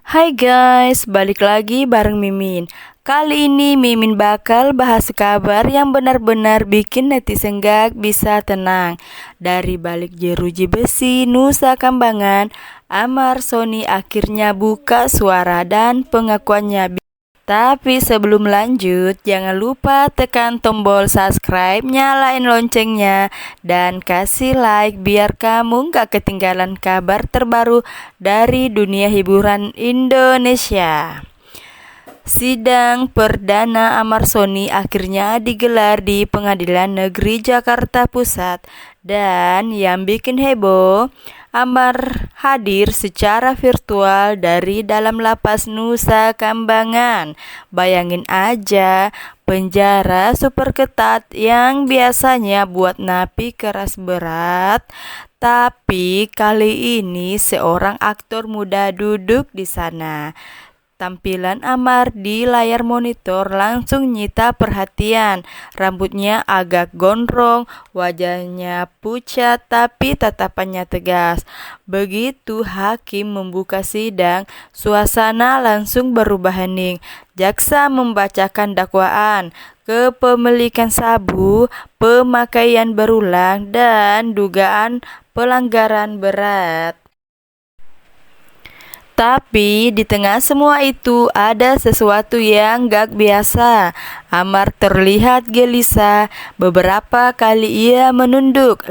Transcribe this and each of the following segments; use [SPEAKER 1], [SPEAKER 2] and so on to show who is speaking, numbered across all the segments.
[SPEAKER 1] Hai guys, balik lagi bareng Mimin. Kali ini Mimin bakal bahas kabar yang benar-benar bikin netizen gak bisa tenang. Dari balik jeruji besi Nusa Kambangan, Amar Sony akhirnya buka suara dan pengakuannya. Tapi sebelum lanjut, jangan lupa tekan tombol subscribe, nyalain loncengnya, dan kasih like biar kamu gak ketinggalan kabar terbaru dari dunia hiburan Indonesia. Sidang perdana Amar Sony akhirnya digelar di Pengadilan Negeri Jakarta Pusat. Dan yang bikin heboh, Amar hadir secara virtual dari dalam lapas Nusa Kambangan. Bayangin aja, penjara super ketat yang biasanya buat napi keras berat. Tapi kali ini seorang aktor muda duduk di sana. Tampilan Amar di layar monitor langsung nyita perhatian. Rambutnya agak gondrong, wajahnya pucat tapi tatapannya tegas. Begitu hakim membuka sidang, suasana langsung berubah hening. Jaksa membacakan dakwaan, kepemilikan sabu, pemakaian berulang, dan dugaan pelanggaran berat. Tapi di tengah semua itu ada sesuatu yang gak biasa. Amar terlihat gelisah. Beberapa kali ia menunduk,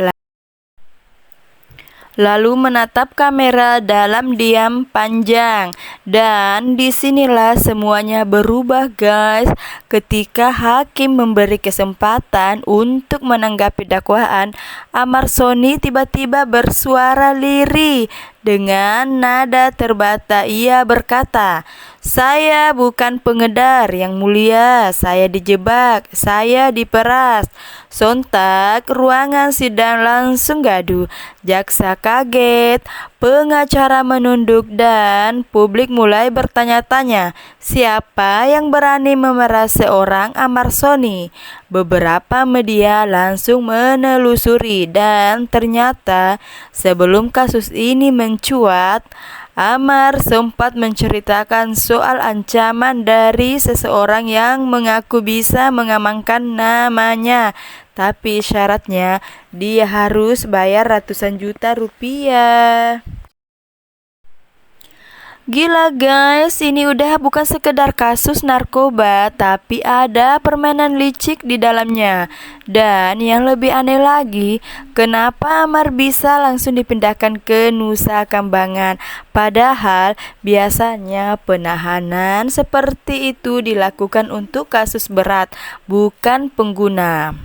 [SPEAKER 1] lalu menatap kamera dalam diam panjang. Dan disinilah semuanya berubah guys, ketika hakim memberi kesempatan untuk menanggapi dakwaan. Amar Sony tiba-tiba bersuara lirih. Dengan nada terbata ia berkata, "Saya bukan pengedar yang mulia, saya dijebak, saya diperas." Sontak ruangan sidang langsung gaduh. Jaksa kaget, pengacara menunduk, dan publik mulai bertanya-tanya, siapa yang berani memeras seorang Amar Sony? Beberapa media langsung menelusuri, dan ternyata sebelum kasus ini mencuat, Amar sempat menceritakan soal ancaman dari seseorang yang mengaku bisa mengamankan namanya. Tapi syaratnya dia harus bayar ratusan juta rupiah. Gila guys, ini udah bukan sekedar kasus narkoba, tapi ada permainan licik di dalamnya. Dan yang lebih aneh lagi, kenapa Amar bisa langsung dipindahkan ke Nusa Kambangan? Padahal biasanya penahanan seperti itu dilakukan untuk kasus berat, bukan pengguna.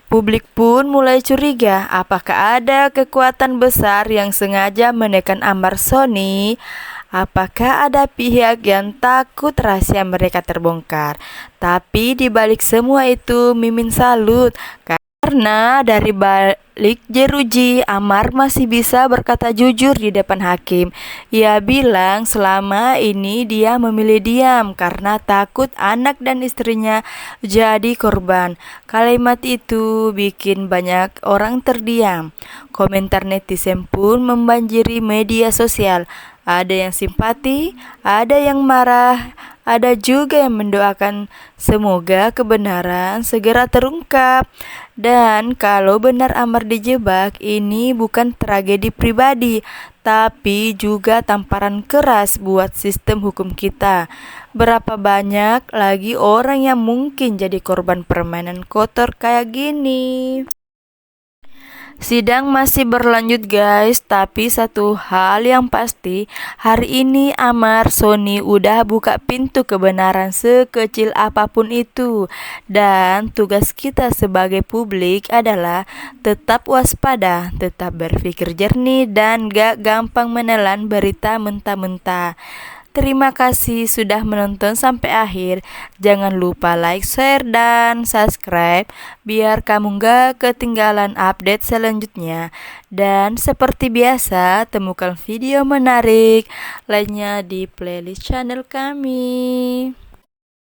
[SPEAKER 1] Publik pun mulai curiga, apakah ada kekuatan besar yang sengaja menekan Amar Sony? Apakah ada pihak yang takut rahasia mereka terbongkar? Tapi di balik semua itu, Mimin salut. Karena dari balik jeruji, Amar masih bisa berkata jujur di depan hakim. Ia bilang selama ini dia memilih diam karena takut anak dan istrinya jadi korban. Kalimat itu bikin banyak orang terdiam. Komentar netizen pun membanjiri media sosial. Ada yang simpati, ada yang marah, ada juga yang mendoakan semoga kebenaran segera terungkap. Dan kalau benar Amar dijebak, ini bukan tragedi pribadi, tapi juga tamparan keras buat sistem hukum kita. Berapa banyak lagi orang yang mungkin jadi korban permainan kotor kayak gini? Sidang masih berlanjut guys, tapi satu hal yang pasti, hari ini Amar Sony udah buka pintu kebenaran sekecil apapun itu. Dan tugas kita sebagai publik adalah tetap waspada, tetap berpikir jernih, dan gak gampang menelan berita mentah-mentah. Terima kasih sudah menonton sampai akhir. Jangan lupa like, share, dan subscribe biar kamu gak ketinggalan update selanjutnya. Dan seperti biasa, temukan video menarik lainnya di playlist channel kami.